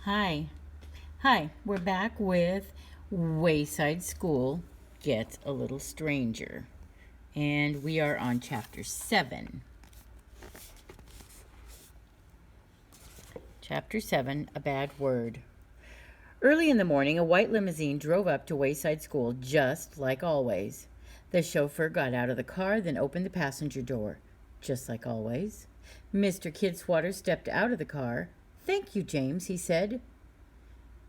Hi. Hi, we're back with Wayside School Gets a Little Stranger. And we are on chapter 7. Chapter 7, A Bad Word. Early in the morning, a white limousine drove up to Wayside School just like always. The chauffeur got out of the car, then opened the passenger door. Just like always. Mr. Kidswatter stepped out of the car. "Thank you, James," he said.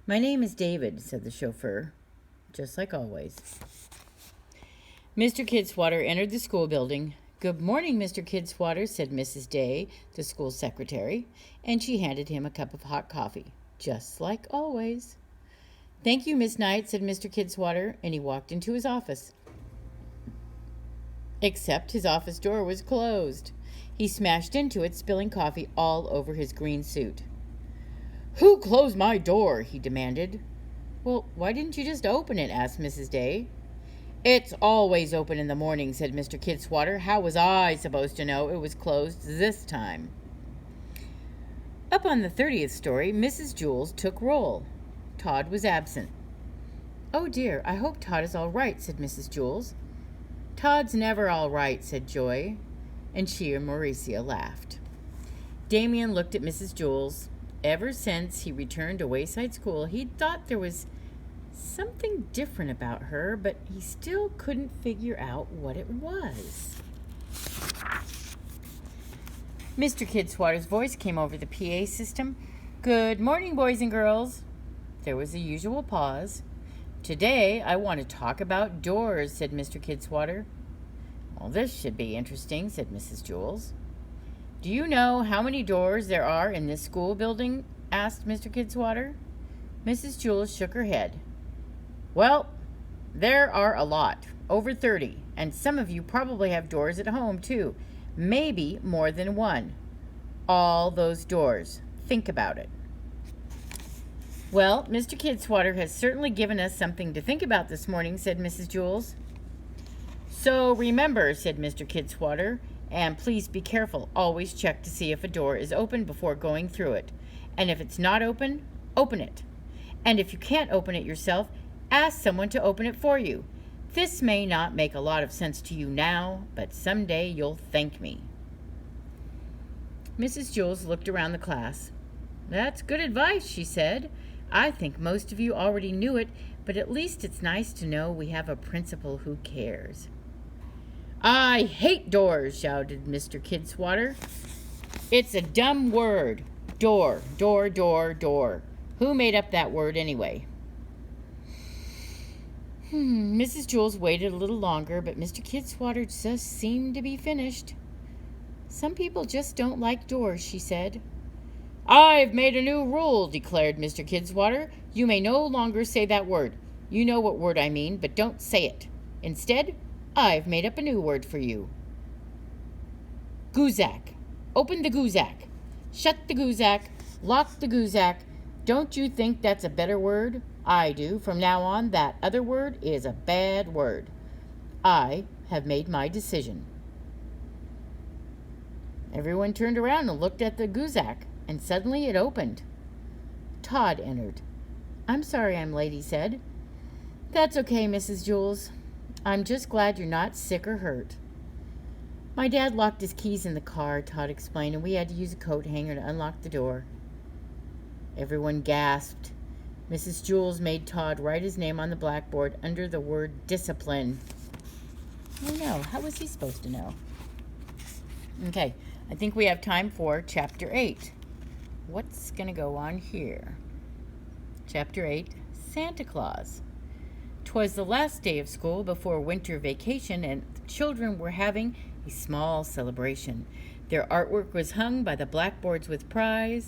"My name is David," said the chauffeur, just like always. Mr. Kidswatter entered the school building. "Good morning, Mr. Kidswatter," said Mrs. Day, the school secretary, and she handed him a cup of hot coffee, just like always. "Thank you, Miss Knight," said Mr. Kidswatter, and he walked into his office. Except his office door was closed. He smashed into it, spilling coffee all over his green suit. "Who closed my door?" he demanded. "Well, why didn't you just open it?" asked Mrs. Day. "It's always open in the morning," said Mr. Kidswatter. "How was I supposed to know it was closed this time?" Up on the 30th story, Mrs. Jules took roll. Todd was absent. "Oh dear, I hope Todd is all right," said Mrs. Jules. "Todd's never all right," said Joy, and she and Mauricia laughed. Damien looked at Mrs. Jules. Ever since he returned to Wayside School, he'd thought there was something different about her, but he still couldn't figure out what it was. Mr. Kidswatter's voice came over the PA system. "Good morning, boys and girls." There was the usual pause. "Today, I want to talk about doors," said Mr. Kidswatter. "Well, this should be interesting," said Mrs. Jules. "Do you know how many doors there are in this school building?" asked Mr. Kidswatter. Mrs. Jules shook her head. "Well, there are a lot, over 30, and some of you probably have doors at home, too. Maybe more than one. All those doors. Think about it." "Well, Mr. Kidswatter has certainly given us something to think about this morning," said Mrs. Jules. "So remember," said Mr. Kidswatter, "and please be careful. Always check to see if a door is open before going through it. And if it's not open, open it. And if you can't open it yourself, ask someone to open it for you. This may not make a lot of sense to you now, but someday you'll thank me." Mrs. Jules looked around the class. "That's good advice," she said. "I think most of you already knew it, but at least it's nice to know we have a principal who cares." "I hate doors," shouted Mr. Kidswatter. "It's a dumb word. Door, door, door, door. Who made up that word anyway?" Mrs. Jules waited a little longer, but Mr. Kidswatter just seemed to be finished. "Some people just don't like doors," she said. "I've made a new rule," declared Mr. Kidswatter. "You may no longer say that word. You know what word I mean, but don't say it. Instead, I've made up a new word for you. Guzak. Open the Guzak. Shut the Guzak. Lock the Guzak. Don't you think that's a better word? I do. From now on, that other word is a bad word. I have made my decision." Everyone turned around and looked at the Guzak, and suddenly it opened. Todd entered. "I'm sorry I'm late," he said. "That's okay, Mrs. Jules. I'm just glad you're not sick or hurt." "My dad locked his keys in the car," Todd explained, "and we had to use a coat hanger to unlock the door." Everyone gasped. Mrs. Jules made Todd write his name on the blackboard under the word discipline. I know. How was he supposed to know? Okay, I think we have time for Chapter 8. What's going to go on here? Chapter 8, Santa Claus. 'Twas the last day of school before winter vacation, and the children were having a small celebration. Their artwork was hung by the blackboards with pride,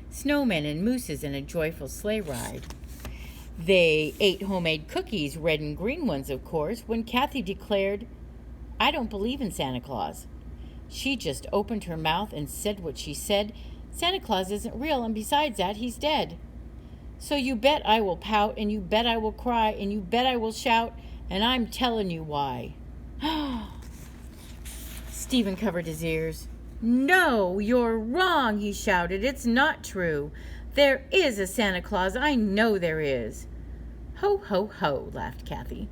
snowmen and mooses, and a joyful sleigh ride. They ate homemade cookies, red and green ones, of course, when Kathy declared, "I don't believe in Santa Claus." She just opened her mouth and said what she said. "Santa Claus isn't real, and besides that, he's dead. So you bet I will pout, and you bet I will cry, and you bet I will shout, and I'm telling you why." Stephen covered his ears. "No, you're wrong," he shouted. "It's not true. There is a Santa Claus. I know there is." "Ho, ho, ho," laughed Kathy.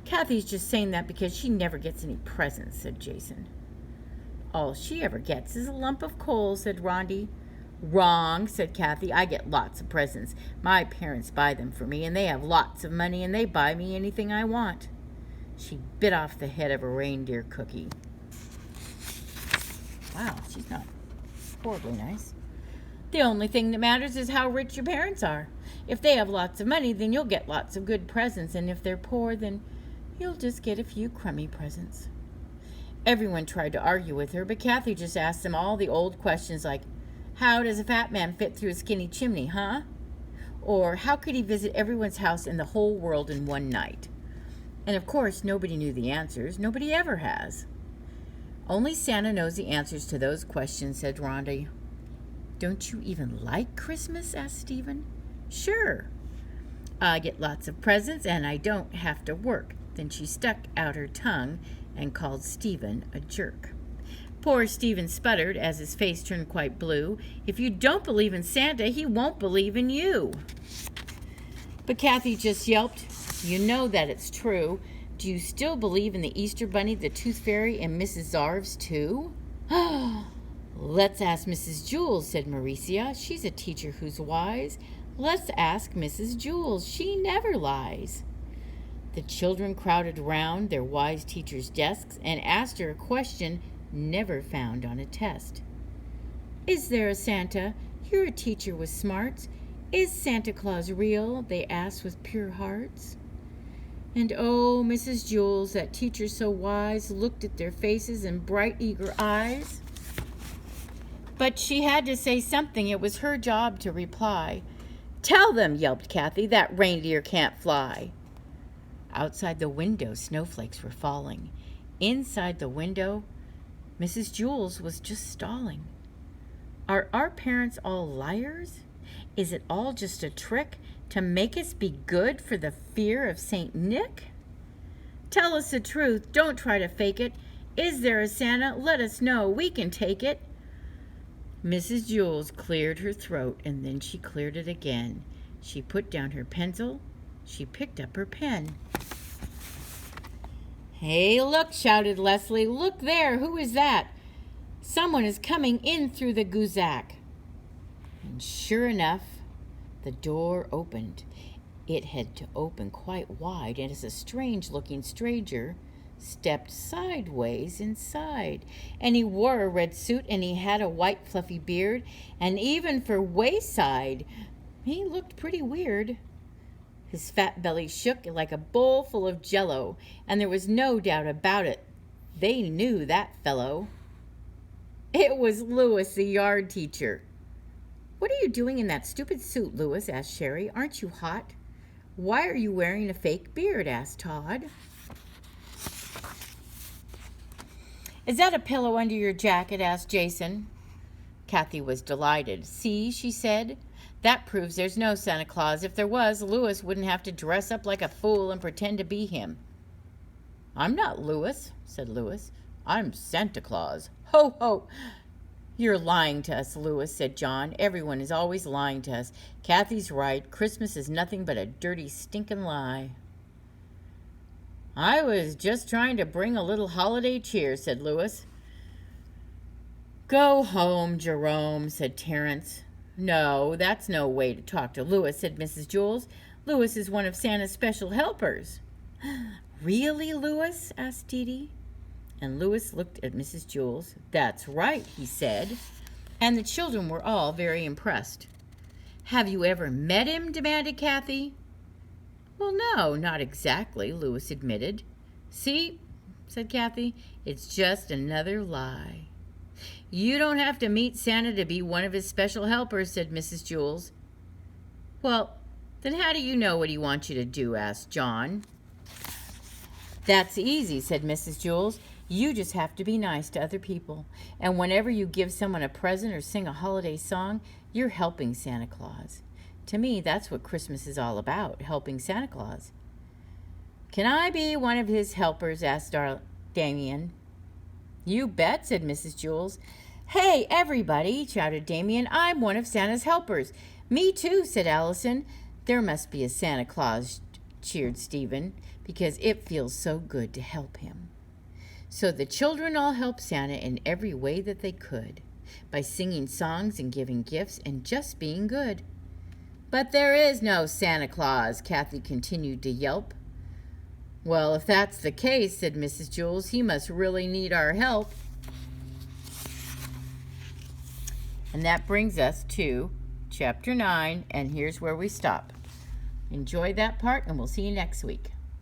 "Kathy's just saying that because she never gets any presents," said Jason. "All she ever gets is a lump of coal," said Rondi. "Wrong," said Kathy. "I get lots of presents. My parents buy them for me, and they have lots of money, and they buy me anything I want." She bit off the head of a reindeer cookie. Wow, she's not horribly nice. "The only thing that matters is how rich your parents are. If they have lots of money, then you'll get lots of good presents, and if they're poor, then you'll just get a few crummy presents." Everyone tried to argue with her, but Kathy just asked them all the old questions like, "How does a fat man fit through a skinny chimney, huh?" Or, "How could he visit everyone's house in the whole world in one night?" And of course, nobody knew the answers. Nobody ever has. "Only Santa knows the answers to those questions," said Rondi. "Don't you even like Christmas?" asked Stephen. "Sure. I get lots of presents and I don't have to work." Then she stuck out her tongue and called Stephen a jerk. Poor Stephen sputtered as his face turned quite blue. "If you don't believe in Santa, he won't believe in you." But Kathy just yelped, "You know that it's true. Do you still believe in the Easter Bunny, the Tooth Fairy, and Mrs. Zarves, too?" "Let's ask Mrs. Jules," said Mauricia. "She's a teacher who's wise. Let's ask Mrs. Jules. She never lies." The children crowded round their wise teacher's desks and asked her a question never found on a test. "Is there a Santa? You're a teacher with smarts. Is Santa Claus real?" they asked with pure hearts. And oh, Mrs. Jules, that teacher so wise, looked at their faces in bright, eager eyes. But she had to say something. It was her job to reply. "Tell them," yelped Kathy, "that reindeer can't fly." Outside the window, snowflakes were falling. Inside the window, Mrs. Jules was just stalling. "Are our parents all liars? Is it all just a trick to make us be good for the fear of Saint Nick? Tell us the truth. Don't try to fake it. Is there a Santa? Let us know. We can take it." Mrs. Jules cleared her throat, and then she cleared it again. She put down her pencil. She picked up her pen. "Hey, look," shouted Leslie. "Look there. Who is that? Someone is coming in through the Guzak." And sure enough, the door opened. It had to open quite wide, and as a strange-looking stranger stepped sideways inside. And he wore a red suit, and he had a white fluffy beard, and even for Wayside, he looked pretty weird. His fat belly shook like a bowl full of jello, and there was no doubt about it. They knew that fellow. It was Louis, the yard teacher. "What are you doing in that stupid suit, Louis?" asked Sherry. "Aren't you hot?" "Why are you wearing a fake beard?" asked Todd. "Is that a pillow under your jacket?" asked Jason. Kathy was delighted. "See," she said, "that proves there's no Santa Claus. If there was, Louis wouldn't have to dress up like a fool and pretend to be him." "I'm not Louis," said Louis. "I'm Santa Claus. Ho, ho." "You're lying to us, Louis," said John. "Everyone is always lying to us. Kathy's right. Christmas is nothing but a dirty, stinking lie." "I was just trying to bring a little holiday cheer," said Louis. "Go home, Jerome," said Terence. "No, that's no way to talk to Louis," said Mrs. Jules. "Louis is one of Santa's special helpers." "Really, Louis?" asked Dee Dee. And Louis looked at Mrs. Jules. "That's right," he said. And the children were all very impressed. "Have you ever met him?" demanded Kathy. "Well, no, not exactly," Louis admitted. "See," said Kathy, "it's just another lie." "You don't have to meet Santa to be one of his special helpers," said Mrs. Jules. "Well, then how do you know what he wants you to do?" asked John. "That's easy," said Mrs. Jules. "You just have to be nice to other people. And whenever you give someone a present or sing a holiday song, you're helping Santa Claus. To me, that's what Christmas is all about, helping Santa Claus." "Can I be one of his helpers?" asked Damien. You bet, said Mrs. Jules. Hey, everybody, shouted Damien. I'm one of Santa's helpers. Me too, said Allison. There must be a Santa Claus, cheered Stephen, because it feels so good to help him. So the children all helped Santa in every way that they could, by singing songs and giving gifts and just being good. But there is no Santa Claus, Kathy continued to yelp. Well, if that's the case, said Mrs. Jules, he must really need our help. And that brings us to Chapter 9, and here's where we stop. Enjoy that part, and we'll see you next week.